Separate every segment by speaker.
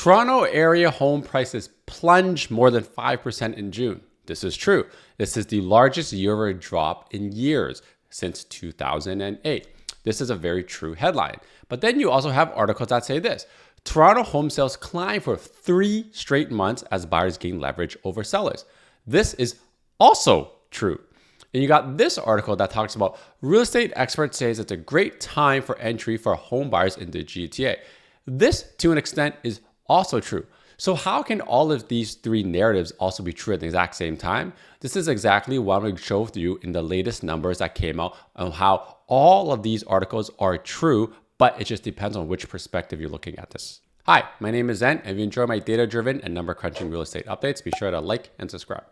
Speaker 1: Toronto area home prices plunged more than 5% in June. This is true. This is the largest year-over-year drop in years since 2008. This is a very true headline. But then you also have articles that say this: Toronto home sales climbed for 3 straight months as buyers gain leverage over sellers. This is also true. And you got this article that talks about real estate experts says it's a great time for entry for home buyers in the GTA. This, to an extent, is also true. So how can all of these 3 narratives also be true at the exact same time? This is exactly what I'm going to show you in the latest numbers that came out on how all of these articles are true, but it just depends on which perspective you're looking at this. Hi, my name is Zen, and if you enjoy my data-driven and number-crunching real estate updates, be sure to like and subscribe.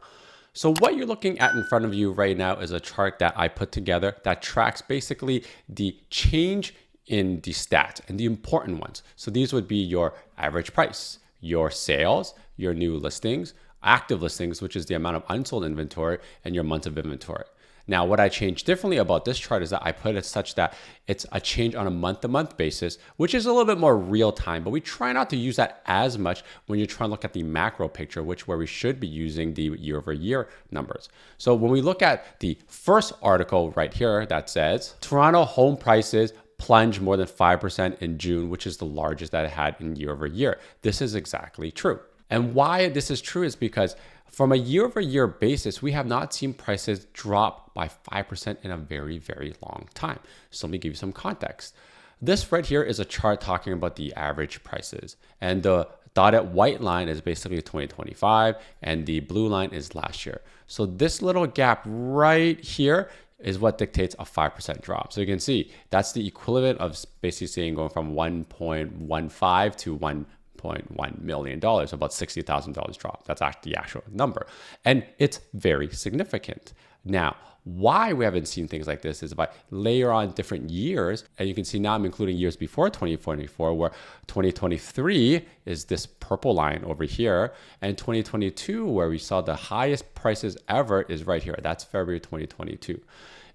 Speaker 1: So what you're looking at in front of you right now is a chart that I put together that tracks basically the change in the stats and the important ones. So these would be your average price, your sales, your new listings, active listings, which is the amount of unsold inventory, and your months of inventory. Now, what I changed differently about this chart is that I put it such that it's a change on a month-to-month basis, which is a little bit more real time, but we try not to use that as much when you're trying to look at the macro picture, where we should be using the year-over-year numbers. So when we look at the first article right here that says, Toronto home prices plunged more than 5% in June, which is the largest that it had in year-over-year. This is exactly true. And why this is true is because from a year-over-year basis, we have not seen prices drop by 5% in a very, very long time. So let me give you some context. This right here is a chart talking about the average prices. And the dotted white line is basically 2025, and the blue line is last year. So this little gap right here is what dictates a 5% drop. So you can see that's the equivalent of basically saying going from 1.15 to $1.1 million, about $60,000 drop. That's actually the actual number. And it's very significant. Now, why we haven't seen things like this is if I layer on different years, and you can see now I'm including years before 2024, where 2023 is this purple line over here, and 2022, where we saw the highest prices ever, is right here. That's February 2022.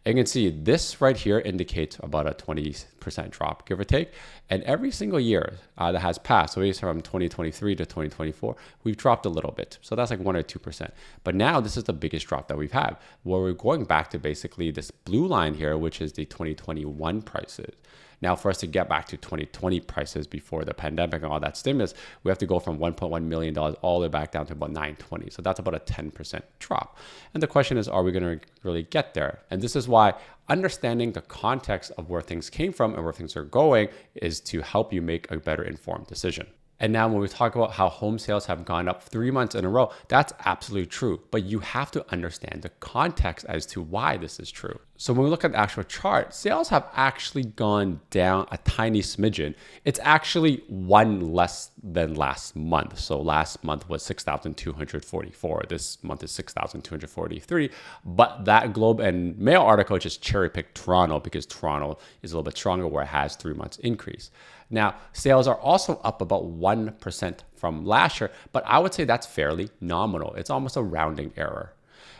Speaker 1: And you can see this right here indicates about a 20% drop, give or take. And every single year that has passed, so from 2023 to 2024, we've dropped a little bit. So that's like 1 or 2%. But now this is the biggest drop that we've had, where we're going back to basically this blue line here, which is the 2021 prices. Now, for us to get back to 2020 prices before the pandemic and all that stimulus, we have to go from $1.1 million all the way back down to about $920. So that's about a 10% drop. And the question is, are we going to really get there? And this is why understanding the context of where things came from and where things are going is to help you make a better informed decision. And now when we talk about how home sales have gone up 3 months in a row, that's absolutely true. But you have to understand the context as to why this is true. So when we look at the actual chart, sales have actually gone down a tiny smidgen. It's actually 1 less than last month. So last month was 6,244. This month is 6,243. But that Globe and Mail article just cherry-picked Toronto because Toronto is a little bit stronger where it has 3 months increase. Now, sales are also up about 1% from last year, but I would say that's fairly nominal. It's almost a rounding error.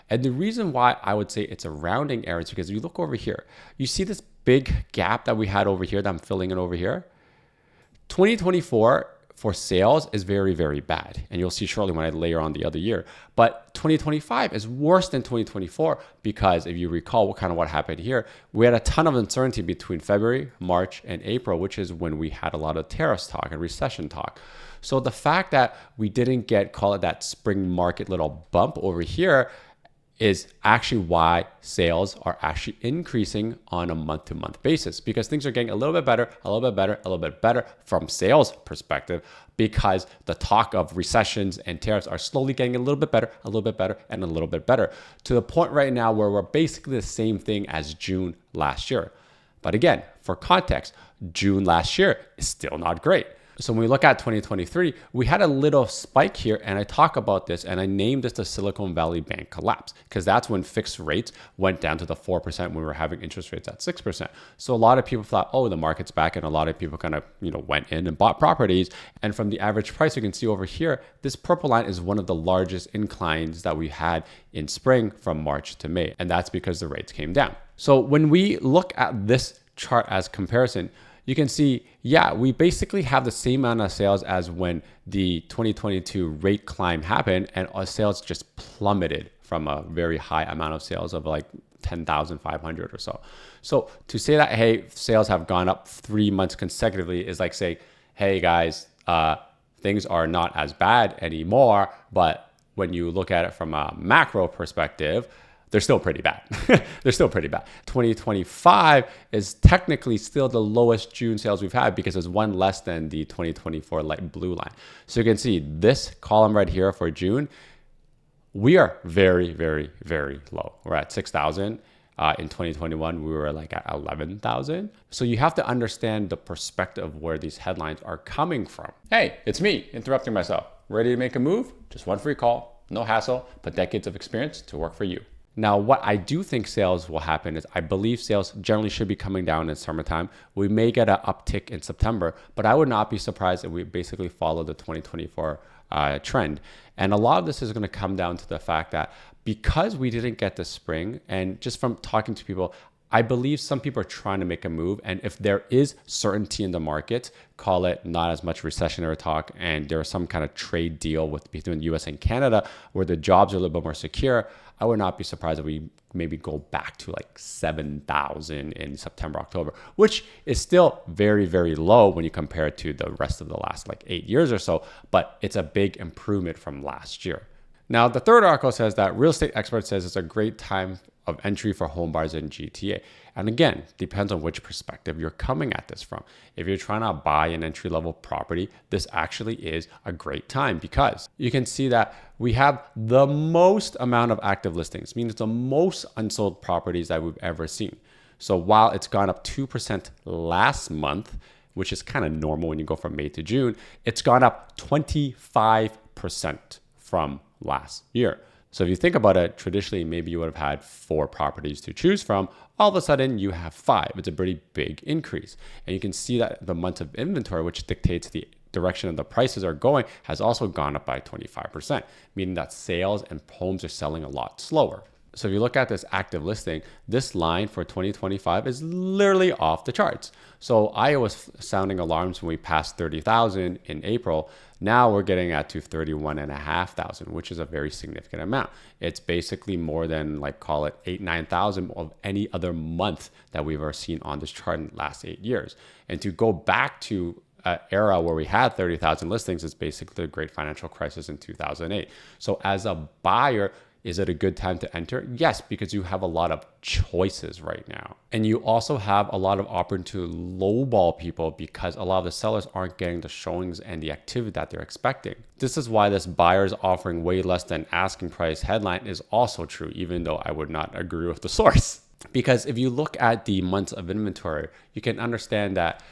Speaker 1: And the reason why I would say it's a rounding error is because if you look over here, you see this big gap that we had over here that I'm filling in over here. 2024 for sales is very, very bad. And you'll see shortly when I layer on the other year. But 2025 is worse than 2024 because if you recall what happened here, we had a ton of uncertainty between February, March, and April, which is when we had a lot of tariffs talk and recession talk. So the fact that we didn't get, call it that spring market little bump over here, is actually why sales are actually increasing on a month-to-month basis, because things are getting a little bit better, a little bit better, a little bit better from sales perspective, because the talk of recessions and tariffs are slowly getting a little bit better, a little bit better, and a little bit better, to the point right now where we're basically the same thing as June last year. But again, for context, June last year is still not great. So when we look at 2023, we had a little spike here, and I talk about this, and I named this the Silicon Valley Bank collapse, because that's when fixed rates went down to the 4% when we were having interest rates at 6%. So a lot of people thought, oh, the market's back, and a lot of people kind of went in and bought properties. And from the average price, you can see over here, this purple line is one of the largest inclines that we had in spring from March to May, and that's because the rates came down. So when we look at this chart as comparison, you can see, yeah, we basically have the same amount of sales as when the 2022 rate climb happened, and our sales just plummeted from a very high amount of sales of like 10,500 or so. So to say that, hey, sales have gone up 3 months consecutively is like saying, hey guys, things are not as bad anymore. But when you look at it from a macro perspective, they're still pretty bad. They're still pretty bad. 2025 is technically still the lowest June sales we've had because it's one less than the 2024 light blue line. So you can see this column right here for June, we are very, very, very low. We're at 6,000. In 2021, we were like at 11,000. So you have to understand the perspective of where these headlines are coming from. Hey, it's me interrupting myself. Ready to make a move? Just one free call, no hassle, but decades of experience to work for you. Now, what I do think sales will happen is I believe sales generally should be coming down in summertime. We may get an uptick in September, but I would not be surprised if we basically follow the 2024 trend. And a lot of this is going to come down to the fact that because we didn't get the spring, and just from talking to people, I believe some people are trying to make a move. And if there is certainty in the market, call it not as much recessionary talk, and there's some kind of trade deal between the US and Canada where the jobs are a little bit more secure, I would not be surprised if we maybe go back to like 7,000 in September, October, which is still very, very low when you compare it to the rest of the last like 8 years or so, but it's a big improvement from last year. Now, the third article says that real estate expert says it's a great time of entry for home buyers in GTA. And again, depends on which perspective you're coming at this from. If you're trying to buy an entry-level property, this actually is a great time because you can see that we have the most amount of active listings, means the most unsold properties that we've ever seen. So while it's gone up 2% last month, which is kind of normal when you go from May to June, it's gone up 25% from last year. So if you think about it, traditionally, maybe you would have had 4 properties to choose from. All of a sudden, you have 5. It's a pretty big increase. And you can see that the months of inventory, which dictates the direction of the prices are going, has also gone up by 25%, meaning that sales and homes are selling a lot slower. So if you look at this active listing, this line for 2025 is literally off the charts. So I was sounding alarms when we passed 30,000 in April. Now we're getting at to 31,500, which is a very significant amount. It's basically more than like call it 9,000 of any other month that we've ever seen on this chart in the last 8 years. And to go back to an era where we had 30,000 listings is basically the great financial crisis in 2008. So as a buyer, is it a good time to enter? Yes, because you have a lot of choices right now. And you also have a lot of opportunity to lowball people because a lot of the sellers aren't getting the showings and the activity that they're expecting. This is why this buyer's offering way less than asking price headline is also true, even though I would not agree with the source. Because if you look at the months of inventory, you can understand that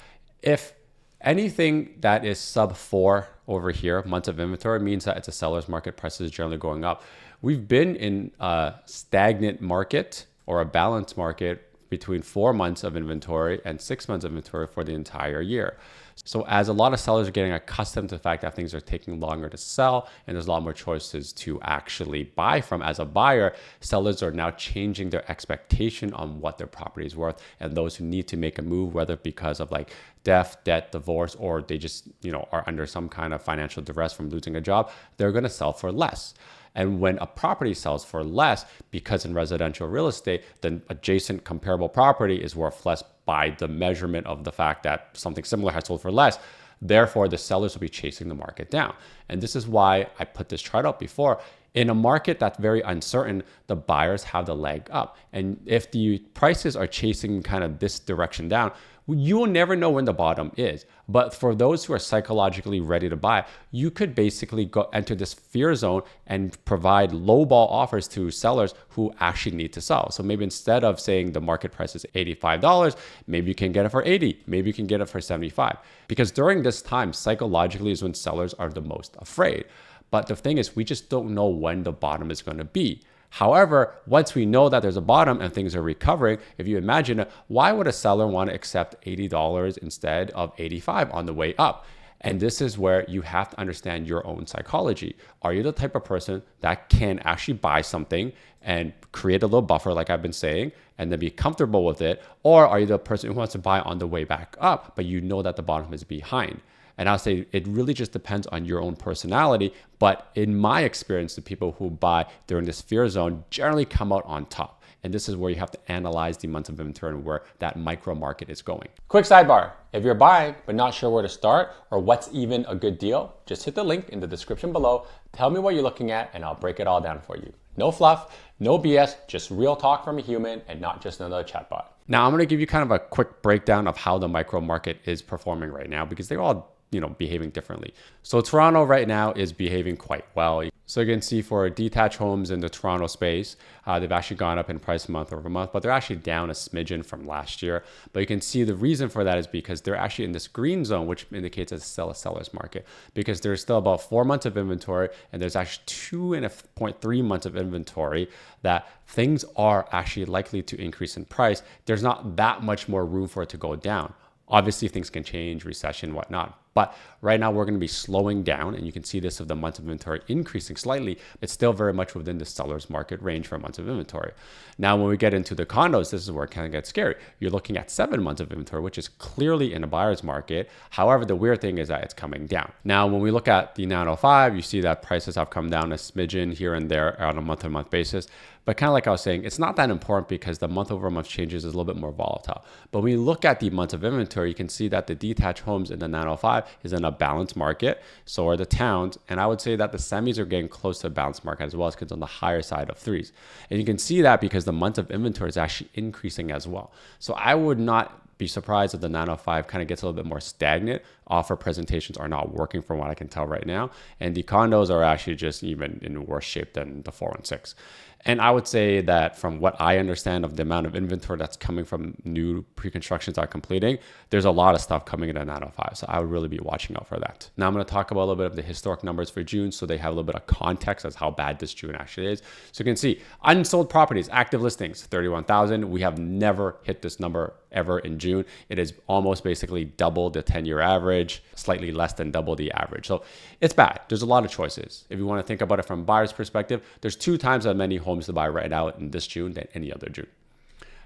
Speaker 1: if anything that is sub 4 over here, months of inventory, means that it's a seller's market, prices generally going up. We've been in a stagnant market or a balanced market between 4 months of inventory and 6 months of inventory for the entire year. So as a lot of sellers are getting accustomed to the fact that things are taking longer to sell and there's a lot more choices to actually buy from as a buyer, sellers are now changing their expectation on what their property is worth. And those who need to make a move, whether because of like death, debt, divorce, or they just, are under some kind of financial duress from losing a job, they're going to sell for less. And when a property sells for less, because in residential real estate, the adjacent comparable property is worth less by the measurement of the fact that something similar has sold for less. Therefore, the sellers will be chasing the market down. And this is why I put this chart up before. In a market that's very uncertain, the buyers have the leg up. And if the prices are chasing kind of this direction down, you will never know when the bottom is. But for those who are psychologically ready to buy, you could basically go enter this fear zone and provide lowball offers to sellers who actually need to sell. So maybe instead of saying the market price is $85, maybe you can get it for $80, maybe you can get it for $75. Because during this time, psychologically is when sellers are the most afraid. But the thing is, we just don't know when the bottom is going to be. However, once we know that there's a bottom and things are recovering, if you imagine it, why would a seller want to accept $80 instead of $85 on the way up? And this is where you have to understand your own psychology. Are you the type of person that can actually buy something and create a little buffer, like I've been saying, and then be comfortable with it? Or are you the person who wants to buy on the way back up, but you know that the bottom is behind? And I'll say it really just depends on your own personality. But in my experience, the people who buy during this fear zone generally come out on top. And this is where you have to analyze the months of inventory and where that micro market is going. Quick sidebar. If you're buying but not sure where to start or what's even a good deal, just hit the link in the description below. Tell me what you're looking at and I'll break it all down for you. No fluff, no BS, just real talk from a human and not just another chatbot. Now I'm going to give you kind of a quick breakdown of how the micro market is performing right now because they're all behaving differently. So Toronto right now is behaving quite well. So you can see for detached homes in the Toronto space, they've actually gone up in price month over month, but they're actually down a smidgen from last year. But you can see the reason for that is because they're actually in this green zone, which indicates it's still a seller's market because there's still about 4 months of inventory and there's actually 2.3 months of inventory that things are actually likely to increase in price. There's not that much more room for it to go down. Obviously, things can change, recession, whatnot. But right now, we're going to be slowing down. And you can see this of the months of inventory increasing slightly. It's still very much within the seller's market range for months of inventory. Now, when we get into the condos, this is where it kind of gets scary. You're looking at 7 months of inventory, which is clearly in a buyer's market. However, the weird thing is that it's coming down. Now, when we look at the 905, you see that prices have come down a smidgen here and there on a month-to-month basis. But kind of like I was saying, it's not that important because the month-over-month changes is a little bit more volatile. But when you look at the months of inventory, you can see that the detached homes in the 905 is in a balanced market. So are the towns. And I would say that the semis are getting close to a balanced market as well as because on the higher side of threes. And you can see that because the months of inventory is actually increasing as well. So I would not be surprised if the 905 kind of gets a little bit more stagnant. Offer presentations are not working from what I can tell right now. And the condos are actually just even in worse shape than the 416. And I would say that from what I understand of the amount of inventory that's coming from new pre-constructions are completing, there's a lot of stuff coming in at 905. So I would really be watching out for that. Now I'm going to talk about a little bit of the historic numbers for June so they have a little bit of context as how bad this June actually is. So you can see unsold properties, active listings, 31,000. We have never hit this number ever in June. It is almost basically double the 10-year average, slightly less than double the average. So it's bad. There's a lot of choices. If you want to think about it from a buyer's perspective, there's 2 times as many homes to buy right now in this June than any other June.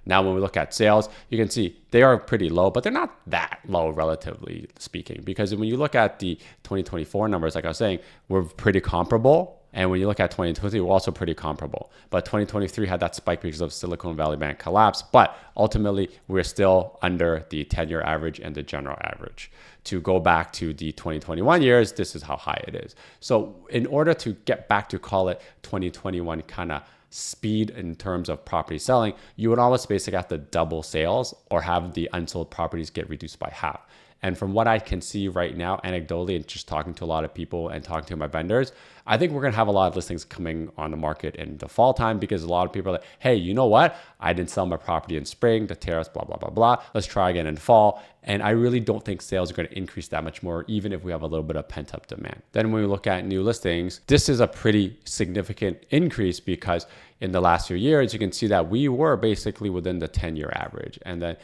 Speaker 1: Now, when we look at sales, you can see they are pretty low, but they're not that low relatively speaking, because when you look at the 2024 numbers, like I was saying, we're pretty comparable. And when you look at 2023, we're also pretty comparable. But 2023 had that spike because of Silicon Valley Bank collapse. But ultimately, we're still under the 10-year average and the general average. To go back to the 2021 years, this is how high it is. So in order to get back to call it 2021 kind of speed in terms of property selling, you would always basically have to double sales or have the unsold properties get reduced by half. And from what I can see right now, anecdotally, and just talking to a lot of people and talking to my vendors, I think we're going to have a lot of listings coming on the market in the fall time because a lot of people are like, hey, you know what? I didn't sell my property in spring, the tariffs, blah, blah, blah, blah. Let's try again in fall. And I really don't think sales are going to increase that much more, even if we have a little bit of pent up demand. Then when we look at new listings, this is a pretty significant increase because in the last few years, you can see that we were basically within the 10-year average. And then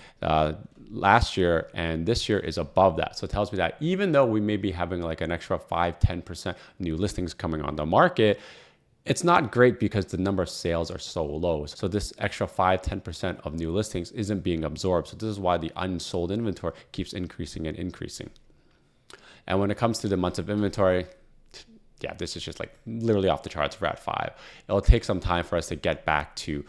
Speaker 1: last year and this year is above that. So it tells me that even though we may be having like an extra 5-10% new listings coming on the market, it's not great because the number of sales are so low. So this extra 5-10% of new listings isn't being absorbed. So this is why the unsold inventory keeps increasing and increasing. And when it comes to the months of inventory, yeah, this is just like literally off the charts. We're at 5. It'll take some time for us to get back to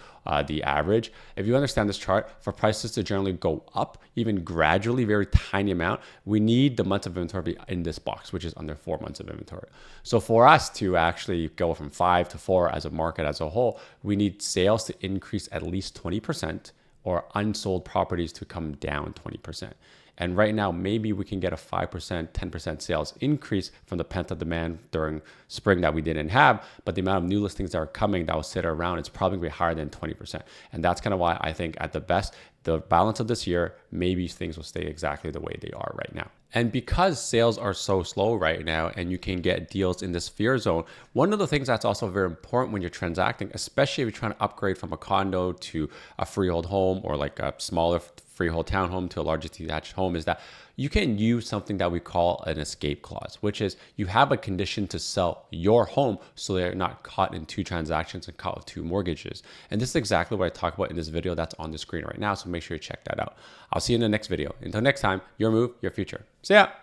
Speaker 1: the average. If you understand this chart, for prices to generally go up, even gradually, very tiny amount, we need the months of inventory in this box, which is under 4 months of inventory. So for us to actually go from 5 to 4 as a market as a whole, we need sales to increase at least 20% or unsold properties to come down 20%. And right now, maybe we can get a 5%, 10% sales increase from the pent-up demand during spring that we didn't have. But the amount of new listings that are coming that will sit around, it's probably going to be higher than 20%. And that's kind of why I think at the best, the balance of this year, maybe things will stay exactly the way they are right now. And because sales are so slow right now and you can get deals in this fear zone, one of the things that's also very important when you're transacting, especially if you're trying to upgrade from a condo to a freehold home or like a smaller freehold townhome to a larger detached home is that you can use something that we call an escape clause, which is you have a condition to sell your home so they're not caught in two transactions and caught with two mortgages. And this is exactly what I talk about in this video that's on the screen right now. So make sure you check that out. I'll see you in the next video. Until next time, your move, your future. See ya.